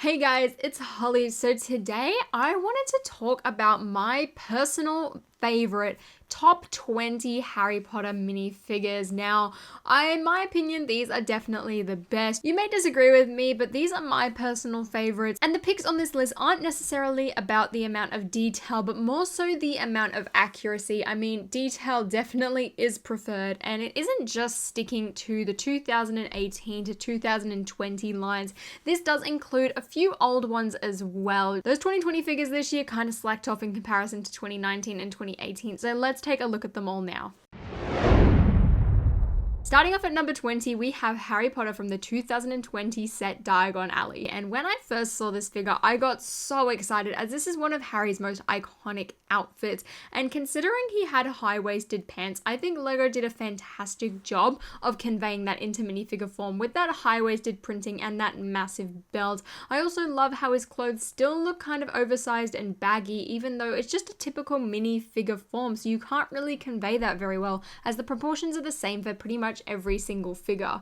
Hey guys, it's Holly. So today I wanted to talk about my personal favorite top 20 Harry Potter minifigures. Now, in my opinion, these are definitely the best. You may disagree with me, but these are my personal favorites. And the picks on this list aren't necessarily about the amount of detail, but more so the amount of accuracy. I mean, detail definitely is preferred, and it isn't just sticking to the 2018 to 2020 lines. This does include a few old ones as well. Those 2020 figures this year kind of slacked off in comparison to 2019 and 2018, so let's take a look at them all now. Starting off at number 20, we have Harry Potter from the 2020 set Diagon Alley. And when I first saw this figure, I got so excited as this is one of Harry's most iconic outfits. And considering he had high-waisted pants, I think LEGO did a fantastic job of conveying that into minifigure form with that high-waisted printing and that massive belt. I also love how his clothes still look kind of oversized and baggy, even though it's just a typical minifigure form, so you can't really convey that very well, as the proportions are the same for pretty much every single figure.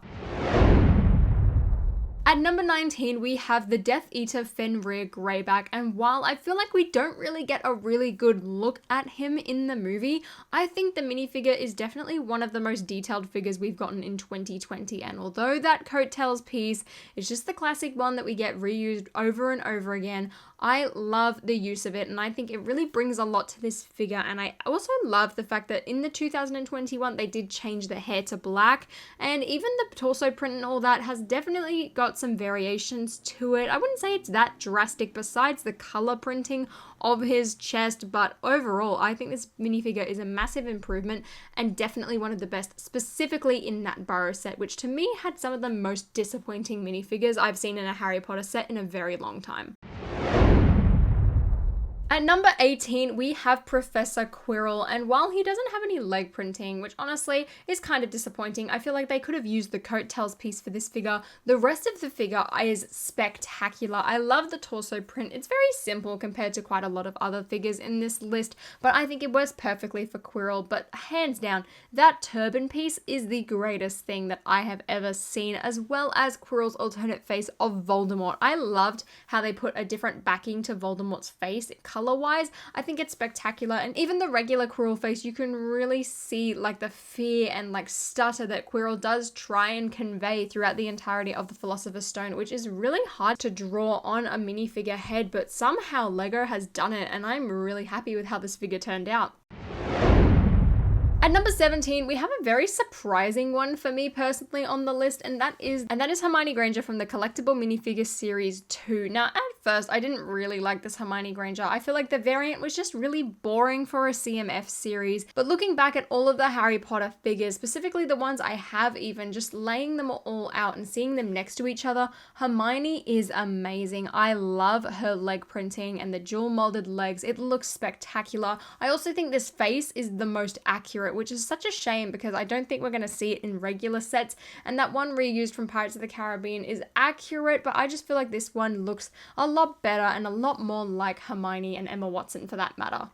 At number 19, we have the Death Eater Fenrir Greyback, and while I feel like we don't really get a really good look at him in the movie, I think the minifigure is definitely one of the most detailed figures we've gotten in 2020, and although that coattails piece is just the classic one that we get reused over and over again, I love the use of it, and I think it really brings a lot to this figure. And I also love the fact that in the 2021 they did change the hair to black, and even the torso print and all that has definitely got some variations to it. I wouldn't say it's that drastic besides the color printing of his chest, but overall I think this minifigure is a massive improvement and definitely one of the best, specifically in that Burrow set, which to me had some of the most disappointing minifigures I've seen in a Harry Potter set in a very long time. At number 18, we have Professor Quirrell, and while he doesn't have any leg printing, which honestly is kind of disappointing, I feel like they could have used the coattails piece for this figure. The rest of the figure is spectacular. I love the torso print. It's very simple compared to quite a lot of other figures in this list, but I think it works perfectly for Quirrell. But hands down, that turban piece is the greatest thing that I have ever seen, as well as Quirrell's alternate face of Voldemort. I loved how they put a different backing to Voldemort's face. Color-wise, I think it's spectacular, and even the regular Quirrell face, you can really see like the fear and like stutter that Quirrell does try and convey throughout the entirety of the Philosopher's Stone, which is really hard to draw on a minifigure head, but somehow LEGO has done it, and I'm really happy with how this figure turned out. At number 17, we have a very surprising one for me personally on the list, and that is Hermione Granger from the Collectible Minifigure Series 2. Now, at first, I didn't really like this Hermione Granger. I feel like the variant was just really boring for a CMF series, but looking back at all of the Harry Potter figures, specifically the ones I have even, just laying them all out and seeing them next to each other, Hermione is amazing. I love her leg printing and the dual molded legs. It looks spectacular. I also think this face is the most accurate, which is such a shame because I don't think we're going to see it in regular sets, and that one reused from Pirates of the Caribbean is accurate, but I just feel like this one looks a lot better and a lot more like Hermione and Emma Watson for that matter.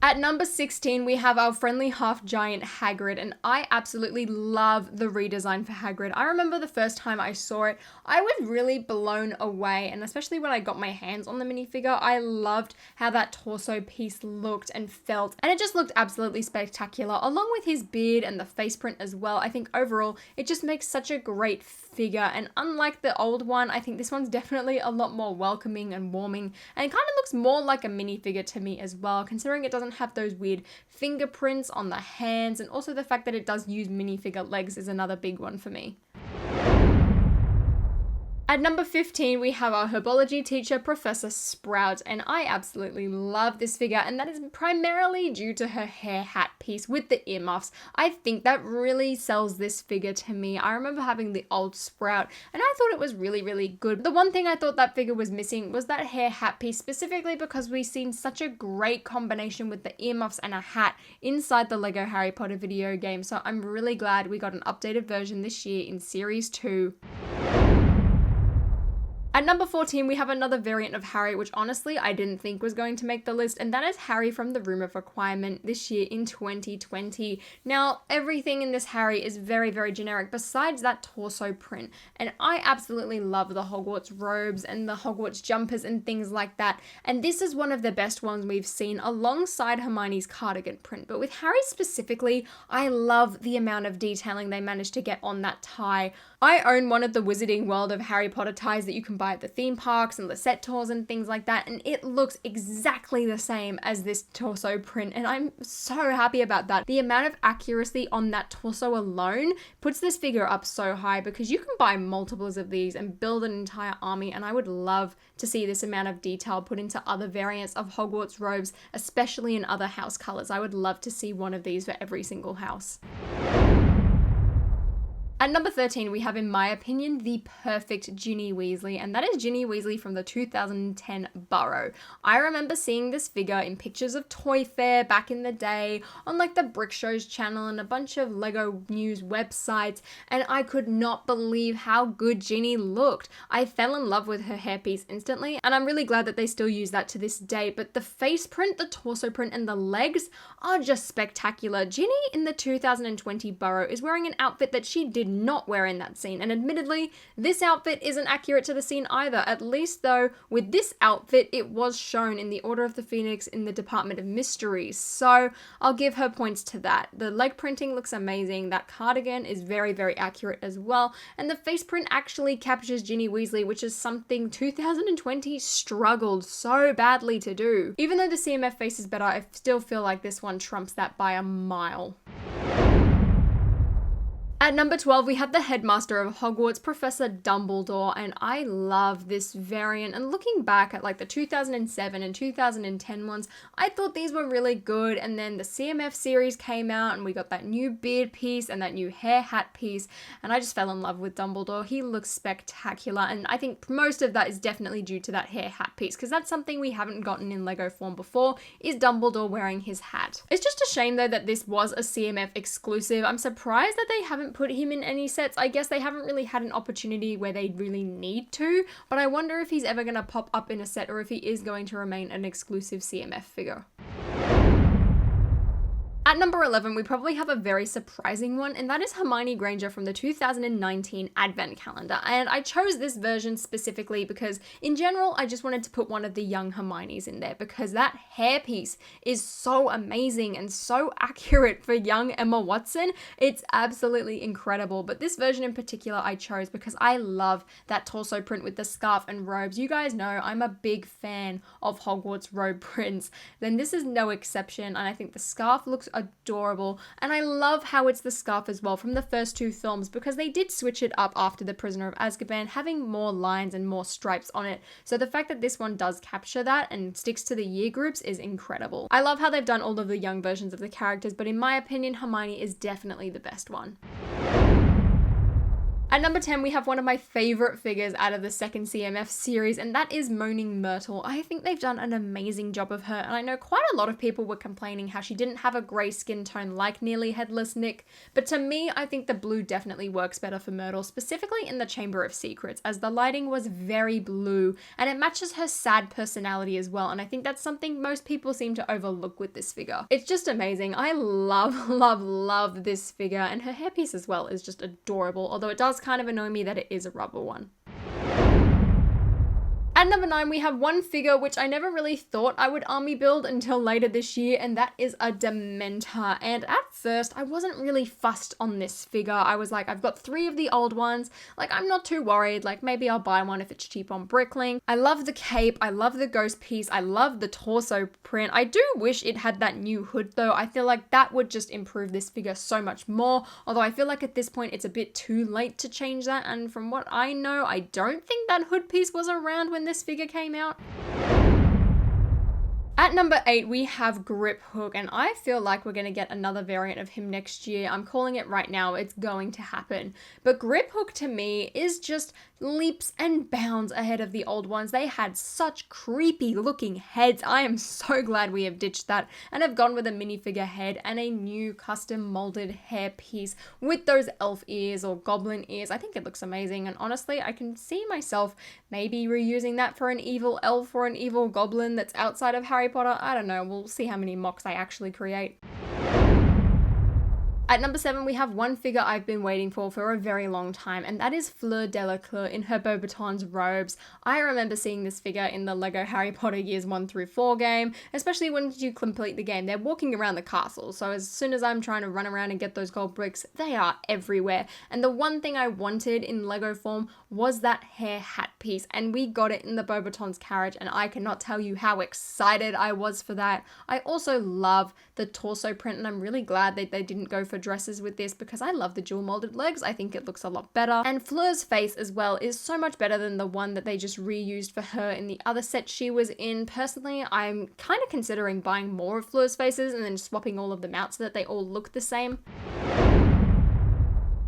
At number 16, we have our friendly half-giant Hagrid, and I absolutely love the redesign for Hagrid. I remember the first time I saw it, I was really blown away, and especially when I got my hands on the minifigure, I loved how that torso piece looked and felt, and it just looked absolutely spectacular, along with his beard and the face print as well. I think overall, it just makes such a great figure, and unlike the old one, I think this one's definitely a lot more welcoming and warming, and it kind of looks more like a minifigure to me as well, considering it doesn't have those weird fingerprints on the hands, and also the fact that it does use minifigure legs is another big one for me. At number 15, we have our herbology teacher, Professor Sprout, and I absolutely love this figure, and that is primarily due to her hair hat piece with the earmuffs. I think that really sells this figure to me. I remember having the old Sprout, and I thought it was really, really good. The one thing I thought that figure was missing was that hair hat piece, specifically because we've seen such a great combination with the earmuffs and a hat inside the LEGO Harry Potter video game, so I'm really glad we got an updated version this year in Series 2. At number 14, we have another variant of Harry, which honestly I didn't think was going to make the list, and that is Harry from the Room of Requirement this year in 2020. Now, everything in this Harry is very, very generic besides that torso print, and I absolutely love the Hogwarts robes and the Hogwarts jumpers and things like that, and this is one of the best ones we've seen alongside Hermione's cardigan print. But with Harry specifically, I love the amount of detailing they managed to get on that tie. I own one of the Wizarding World of Harry Potter ties that you can buy at the theme parks and Lisette tours and things like that, and it looks exactly the same as this torso print, and I'm so happy about that. The amount of accuracy on that torso alone puts this figure up so high, because you can buy multiples of these and build an entire army, and I would love to see this amount of detail put into other variants of Hogwarts robes, especially in other house colors. I would love to see one of these for every single house. At number 13, we have, in my opinion, the perfect Ginny Weasley, and that is Ginny Weasley from the 2010 Burrow. I remember seeing this figure in pictures of Toy Fair back in the day, on like the Brick Show's channel and a bunch of Lego news websites, and I could not believe how good Ginny looked. I fell in love with her hairpiece instantly, and I'm really glad that they still use that to this day, but the face print, the torso print, and the legs are just spectacular. Ginny in the 2020 Burrow is wearing an outfit that she did not wear in that scene, and admittedly this outfit isn't accurate to the scene either, at least though with this outfit it was shown in the Order of the Phoenix in the Department of Mysteries, so I'll give her points to that. The leg printing looks amazing, that cardigan is very, very accurate as well, and the face print actually captures Ginny Weasley, which is something 2020 struggled so badly to do. Even though the CMF face is better, I still feel like this one trumps that by a mile. At number 12, we have the headmaster of Hogwarts, Professor Dumbledore, and I love this variant. And looking back at like the 2007 and 2010 ones, I thought these were really good. And then the CMF series came out and we got that new beard piece and that new hair hat piece. And I just fell in love with Dumbledore. He looks spectacular. And I think most of that is definitely due to that hair hat piece, because that's something we haven't gotten in Lego form before, is Dumbledore wearing his hat. It's just a shame though that this was a CMF exclusive. I'm surprised that they haven't put him in any sets. I guess they haven't really had an opportunity where they really need to, but I wonder if he's ever going to pop up in a set or if he is going to remain an exclusive CMF figure. At number 11, we probably have a very surprising one, and that is Hermione Granger from the 2019 Advent Calendar. And I chose this version specifically because, in general, I just wanted to put one of the young Hermiones in there because that hairpiece is so amazing and so accurate for young Emma Watson. It's absolutely incredible. But this version in particular I chose because I love that torso print with the scarf and robes. You guys know I'm a big fan of Hogwarts robe prints. Then this is no exception, and I think the scarf looks adorable, and I love how it's the scarf as well from the first two films, because they did switch it up after The Prisoner of Azkaban, having more lines and more stripes on it. So the fact that this one does capture that and sticks to the year groups is incredible. I love how they've done all of the young versions of the characters, but in my opinion, Hermione is definitely the best one. At number 10, we have one of my favorite figures out of the second CMF series, and that is Moaning Myrtle. I think they've done an amazing job of her, and I know quite a lot of people were complaining how she didn't have a grey skin tone like Nearly Headless Nick, but to me, I think the blue definitely works better for Myrtle, specifically in the Chamber of Secrets, as the lighting was very blue, and it matches her sad personality as well, and I think that's something most people seem to overlook with this figure. It's just amazing. I love, love, love this figure, and her hairpiece as well is just adorable, although it does kind of annoy me that it is a rubber one. At number 9, we have one figure which I never really thought I would army build until later this year, and that is a Dementor. And at first, I wasn't really fussed on this figure. I was like, I've got 3 of the old ones. Like, I'm not too worried. Like, maybe I'll buy one if it's cheap on Bricklink. I love the cape. I love the ghost piece. I love the torso print. I do wish it had that new hood, though. I feel like that would just improve this figure so much more. Although I feel like at this point, it's a bit too late to change that. And from what I know, I don't think that hood piece was around when this figure came out. At number 8, we have Griphook, and I feel like we're going to get another variant of him next year. I'm calling it right now. It's going to happen. But Griphook to me is just leaps and bounds ahead of the old ones. They had such creepy looking heads. I am so glad we have ditched that and have gone with a minifigure head and a new custom molded hairpiece with those elf ears or goblin ears. I think it looks amazing, and honestly, I can see myself maybe reusing that for an evil elf or an evil goblin that's outside of Harry Potter. I don't know. We'll see how many mocks I actually create. At number 7, we have one figure I've been waiting for a very long time, and that is Fleur Delacour in her Beauxbatons robes. I remember seeing this figure in the LEGO Harry Potter Years 1 through 4 game, especially when you complete the game. They're walking around the castle, so as soon as I'm trying to run around and get those gold bricks, they are everywhere. And the one thing I wanted in LEGO form was that hair hat piece, and we got it in the Beauxbatons carriage, and I cannot tell you how excited I was for that. I also love the torso print, and I'm really glad that they didn't go for dresses with this because I love the dual molded legs. I think it looks a lot better. And Fleur's face as well is so much better than the one that they just reused for her in the other set she was in. Personally, I'm kind of considering buying more of Fleur's faces and then swapping all of them out so that they all look the same.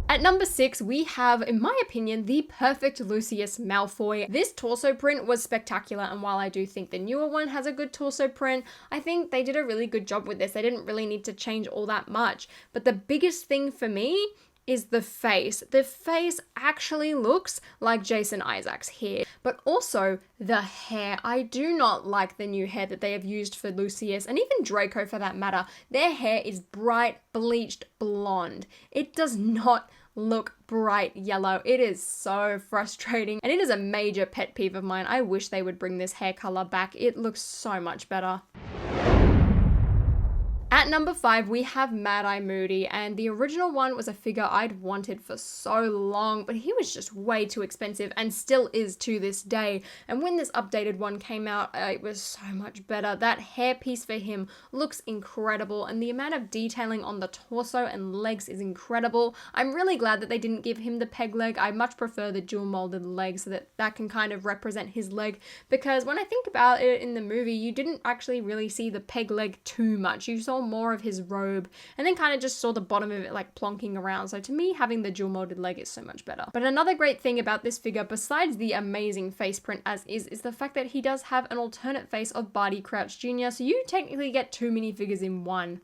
At number 6, we have, in my opinion, the perfect Lucius Malfoy. This torso print was spectacular, and while I do think the newer one has a good torso print, I think they did a really good job with this. They didn't really need to change all that much. But the biggest thing for me is the face. The face actually looks like Jason Isaacs here, but also the hair. I do not like the new hair that they have used for Lucius, and even Draco for that matter. Their hair is bright, bleached blonde. It does not look bright yellow. It is so frustrating, and it is a major pet peeve of mine. I wish they would bring this hair color back. It looks so much better. At number 5, we have Mad Eye Moody, and the original one was a figure I'd wanted for so long, but he was just way too expensive and still is to this day. And when this updated one came out, it was so much better. That hairpiece for him looks incredible, and the amount of detailing on the torso and legs is incredible. I'm really glad that they didn't give him the peg leg. I much prefer the dual molded leg so that can kind of represent his leg, because when I think about it in the movie, you didn't actually really see the peg leg too much. You saw more of his robe and then kind of just saw the bottom of it like plonking around. So to me, having the dual molded leg is so much better. But another great thing about this figure, besides the amazing face print as is the fact that he does have an alternate face of Barty Crouch Jr. So you technically get 2 minifigures in one.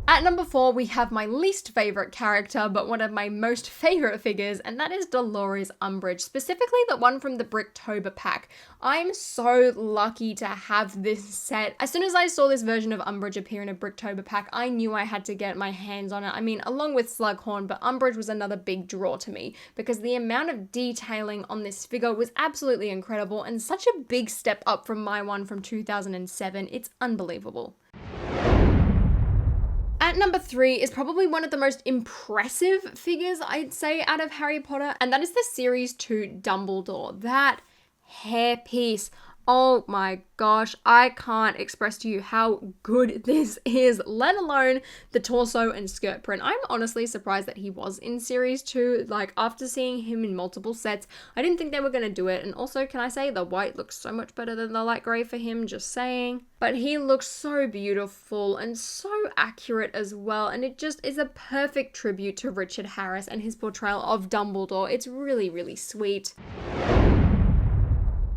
At number 4, we have my least favorite character, but one of my most favorite figures, and that is Dolores Umbridge, specifically the one from the Bricktober pack. I'm so lucky to have this set. As soon as I saw this version of Umbridge appear in a Bricktober pack, I knew I had to get my hands on it. I mean, along with Slughorn, but Umbridge was another big draw to me because the amount of detailing on this figure was absolutely incredible and such a big step up from my one from 2007. It's unbelievable. At number 3 is probably one of the most impressive figures, I'd say, out of Harry Potter, and that is the Series 2 Dumbledore. That hairpiece. Oh my gosh, I can't express to you how good this is, let alone the torso and skirt print. I'm honestly surprised that he was in Series 2. Like, after seeing him in multiple sets, I didn't think they were going to do it. And also, can I say, the white looks so much better than the light grey for him, just saying. But he looks so beautiful and so accurate as well, and it just is a perfect tribute to Richard Harris and his portrayal of Dumbledore. It's really, really sweet.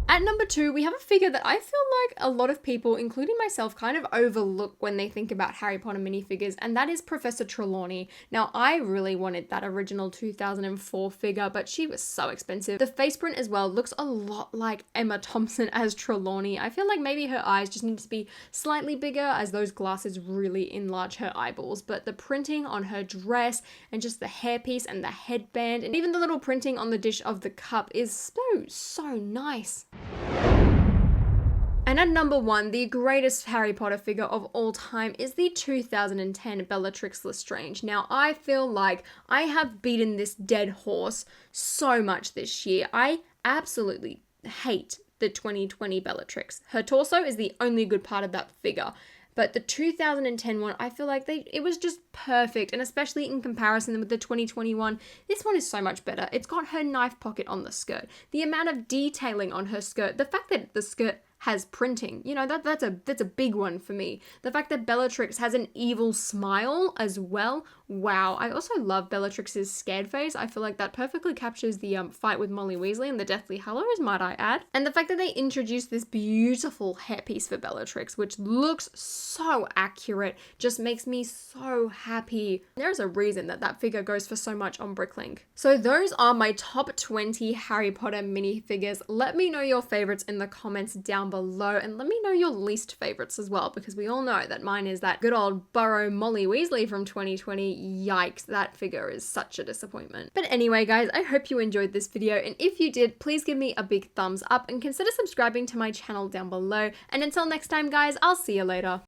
At number 2, we have a figure that I feel like a lot of people, including myself, kind of overlook when they think about Harry Potter minifigures, and that is Professor Trelawney. Now, I really wanted that original 2004 figure, but she was so expensive. The face print as well looks a lot like Emma Thompson as Trelawney. I feel like maybe her eyes just need to be slightly bigger, as those glasses really enlarge her eyeballs, but the printing on her dress and just the hairpiece and the headband and even the little printing on the dish of the cup is so nice. And at number 1, the greatest Harry Potter figure of all time is the 2010 Bellatrix Lestrange. Now, I feel like I have beaten this dead horse so much this year. I absolutely hate the 2020 Bellatrix. Her torso is the only good part of that figure. But the 2010 one, I feel like it was just perfect. And especially in comparison with the 2021, this one is so much better. It's got her knife pocket on the skirt. The amount of detailing on her skirt. The fact that the skirt has printing. You know, that's a big one for me. The fact that Bellatrix has an evil smile as well. Wow. I also love Bellatrix's scared face. I feel like that perfectly captures the fight with Molly Weasley and the Deathly Hallows, might I add. And the fact that they introduced this beautiful hairpiece for Bellatrix, which looks so accurate, just makes me so happy. There's a reason that that figure goes for so much on Bricklink. So those are my top 20 Harry Potter minifigures. Let me know your favorites in the comments down below, and let me know your least favorites as well, because we all know that mine is that good old Burrow Molly Weasley from 2020. Yikes, that figure is such a disappointment. But anyway, guys, I hope you enjoyed this video, and if you did, please give me a big thumbs up and consider subscribing to my channel down below. And until next time, guys, I'll see you later.